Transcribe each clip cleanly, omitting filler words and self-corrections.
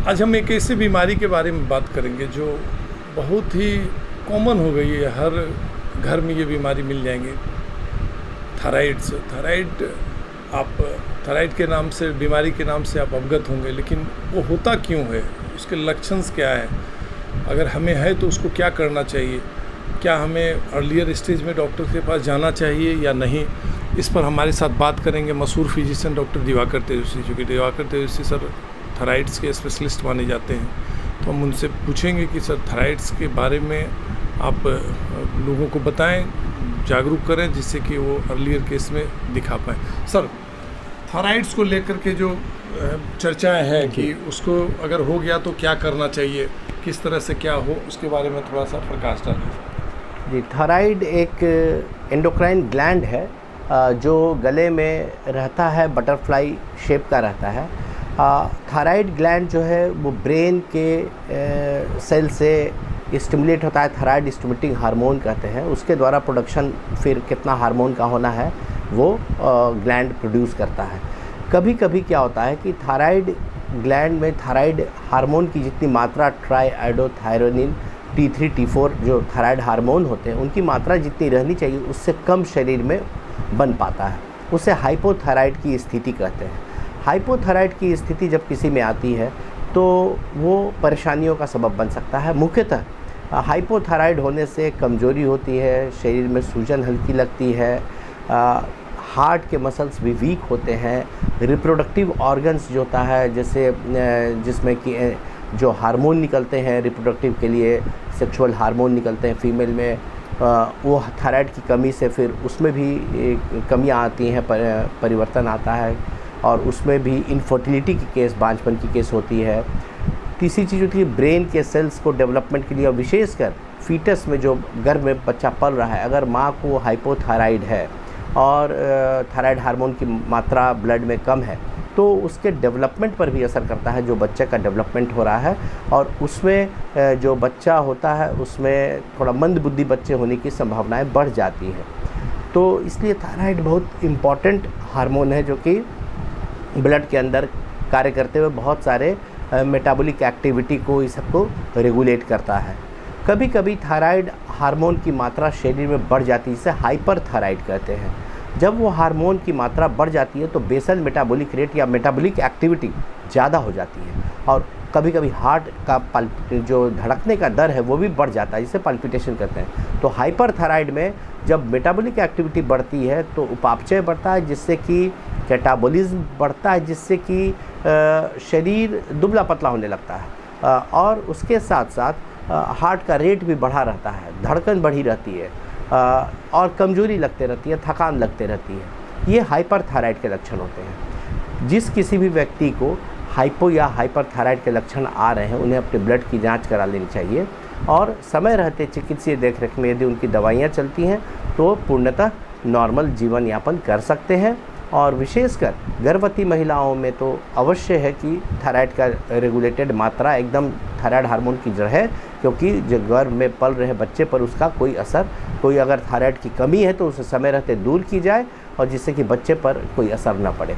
आज हम एक ऐसी बीमारी के बारे में बात करेंगे जो बहुत ही कॉमन हो गई है, हर घर में ये बीमारी मिल जाएंगी। थायराइड के नाम से, बीमारी के नाम से आप अवगत होंगे, लेकिन वो होता क्यों है, उसके लक्षण क्या है, अगर हमें है तो उसको क्या करना चाहिए, क्या हमें अर्लियर स्टेज में डॉक्टर के पास जाना चाहिए या नहीं, इस पर हमारे साथ बात करेंगे मशहूर फिजिशियन डॉक्टर दिवाकर तेजस्वी, जो कि दिवाकर तेजस्वी सर थायराइड्स के स्पेशलिस्ट माने जाते हैं। तो हम उनसे पूछेंगे कि सर थायराइड्स के बारे में आप लोगों को बताएं, जागरूक करें, जिससे कि वो अर्लियर केस में दिखा पाएँ। सर, थायराइड्स को लेकर के जो चर्चाएं हैं कि उसको अगर हो गया तो क्या करना चाहिए, किस तरह से क्या हो, उसके बारे में थोड़ा सा प्रकाश डालिए। जी, थायराइड एक एंडोक्राइन ग्लैंड है जो गले में रहता है, बटरफ्लाई शेप का रहता है। थायराइड ग्लैंड जो है वो ब्रेन के सेल से स्टिमुलेट होता है, थायराइड स्टिमुलेटिंग हार्मोन कहते हैं, उसके द्वारा प्रोडक्शन फिर कितना हार्मोन का होना है वो ग्लैंड प्रोड्यूस करता है। कभी कभी क्या होता है कि थायराइड ग्लैंड में थायराइड हार्मोन की जितनी मात्रा ट्राईआयोडोथायरोनिन T3 T4 जो थायराइड हार्मोन होते हैं उनकी मात्रा जितनी रहनी चाहिए उससे कम शरीर में बन पाता है, उसे हाइपोथायराइड की स्थिति कहते हैं। हाइपोथायराइड की स्थिति जब किसी में आती है तो वो परेशानियों का सबब बन सकता है। मुख्यतः हाइपोथायराइड होने से कमज़ोरी होती है, शरीर में सूजन हल्की लगती है, हार्ट के मसल्स भी वीक होते हैं, रिप्रोडक्टिव ऑर्गन्स जो होता है जैसे जिसमें कि जो हार्मोन निकलते हैं रिप्रोडक्टिव के लिए, सेक्सुअल हार्मोन निकलते हैं फीमेल में, वो थायराइड की कमी से फिर उसमें भी कमियां आती हैं, परिवर्तन आता है और उसमें भी इनफर्टिलिटी की केस, बांझपन की केस होती है। तीसरी चीज़ होती है ब्रेन के सेल्स को डेवलपमेंट के लिए, और विशेषकर फीटस में जो गर्भ में बच्चा पल रहा है, अगर माँ को हाइपोथायराइड है और थायराइड हार्मोन की मात्रा ब्लड में कम है तो उसके डेवलपमेंट पर भी असर करता है, जो बच्चे का डेवलपमेंट हो रहा है, और उसमें जो बच्चा होता है उसमें थोड़ा मंद बुद्धि बच्चे होने की संभावनाएं बढ़ जाती हैं। तो इसलिए थायराइड बहुत इम्पॉर्टेंट हार्मोन है जो कि ब्लड के अंदर कार्य करते हुए बहुत सारे मेटाबॉलिक एक्टिविटी को, इस सबको रेगुलेट करता है। कभी कभी थायराइड हार्मोन की मात्रा शरीर में बढ़ जाती है, जिसे हाइपरथायराइड कहते हैं। जब वो हार्मोन की मात्रा बढ़ जाती है तो बेसल मेटाबॉलिक रेट या मेटाबॉलिक एक्टिविटी ज़्यादा हो जाती है, और कभी कभी हार्ट का जो धड़कने का दर है वो भी बढ़ जाता है, जिसे पल्पिटेशन कहते हैं। तो हाइपरथायराइड में जब मेटाबॉलिक एक्टिविटी बढ़ती है तो उपापचय बढ़ता है, जिससे कि कैटाबॉलिज्म बढ़ता है, जिससे कि शरीर दुबला पतला होने लगता है, और उसके साथ साथ हार्ट का रेट भी बढ़ा रहता है, धड़कन बढ़ी रहती है, और कमजोरी लगते रहती है, थकान लगते रहती है। ये हाइपरथायराइड के लक्षण होते हैं। जिस किसी भी व्यक्ति को हाइपो या हाइपरथायराइड के लक्षण आ रहे हैं उन्हें अपने ब्लड की जांच करा लेनी चाहिए, और समय रहते चिकित्सीय देखरेख में यदि उनकी दवाइयाँ चलती हैं तो पूर्णतः नॉर्मल जीवन यापन कर सकते हैं। और विशेषकर गर्भवती महिलाओं में तो अवश्य है कि थायराइड का रेगुलेटेड मात्रा एकदम थायराइड हार्मोन की जड़ है, क्योंकि जो गर्भ में पल रहे बच्चे पर उसका कोई असर, कोई अगर थायराइड की कमी है तो उसे समय रहते दूर की जाए, और जिससे कि बच्चे पर कोई असर न पड़े।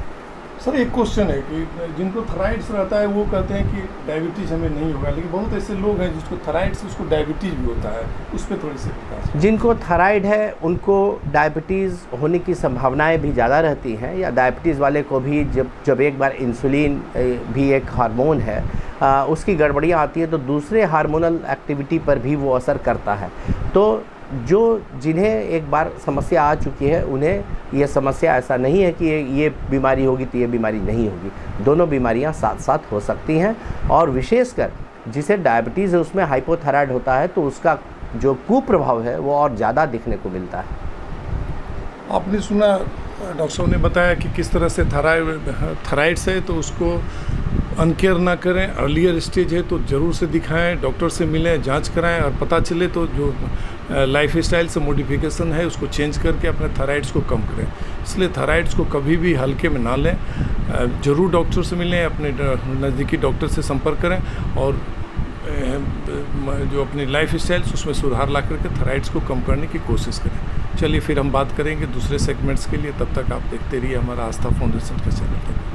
सर, एक क्वेश्चन है कि जिनको थायराइड्स रहता है वो कहते हैं कि डायबिटीज़ हमें नहीं होगा, लेकिन बहुत ऐसे लोग हैं जिसको थायराइड से उसको डायबिटीज़ भी होता है, उस पर थोड़ी सी। जिनको थायराइड है उनको डायबिटीज़ होने की संभावनाएं भी ज़्यादा रहती हैं, या डायबिटीज़ वाले को भी जब एक बार इंसुलिन भी एक हार्मोन है उसकी गड़बड़ियाँ आती है तो दूसरे हार्मोनल एक्टिविटी पर भी वो असर करता है। तो जो जिन्हें एक बार समस्या आ चुकी है उन्हें यह समस्या ऐसा नहीं है कि ये बीमारी होगी तो ये बीमारी नहीं होगी, दोनों बीमारियां साथ साथ हो सकती हैं। और विशेषकर जिसे डायबिटीज़ है उसमें हाइपोथायराइड होता है तो उसका जो कुप्रभाव है वो और ज़्यादा दिखने को मिलता है। आपने सुना डॉक्टर साहब ने बताया कि किस तरह से थायराइड से, तो उसको अनकेयर ना करें, अर्लियर स्टेज है तो ज़रूर से दिखाएं, डॉक्टर से मिलें, जांच कराएं, और पता चले तो जो लाइफ स्टाइल से मॉडिफिकेशन है उसको चेंज करके अपने थायराइड्स को कम करें। इसलिए थायराइड्स को कभी भी हल्के में ना लें, ज़रूर डॉक्टर से मिलें, अपने नज़दीकी डॉक्टर से संपर्क करें, और जो अपनी लाइफ स्टाइल उसमें सुधार ला करके थायराइड्स को कम करने की कोशिश करें। चलिए फिर हम बात करेंगे दूसरे सेगमेंट्स के लिए, तब तक आप देखते रहिए हमारा आस्था फाउंडेशन का चैनल।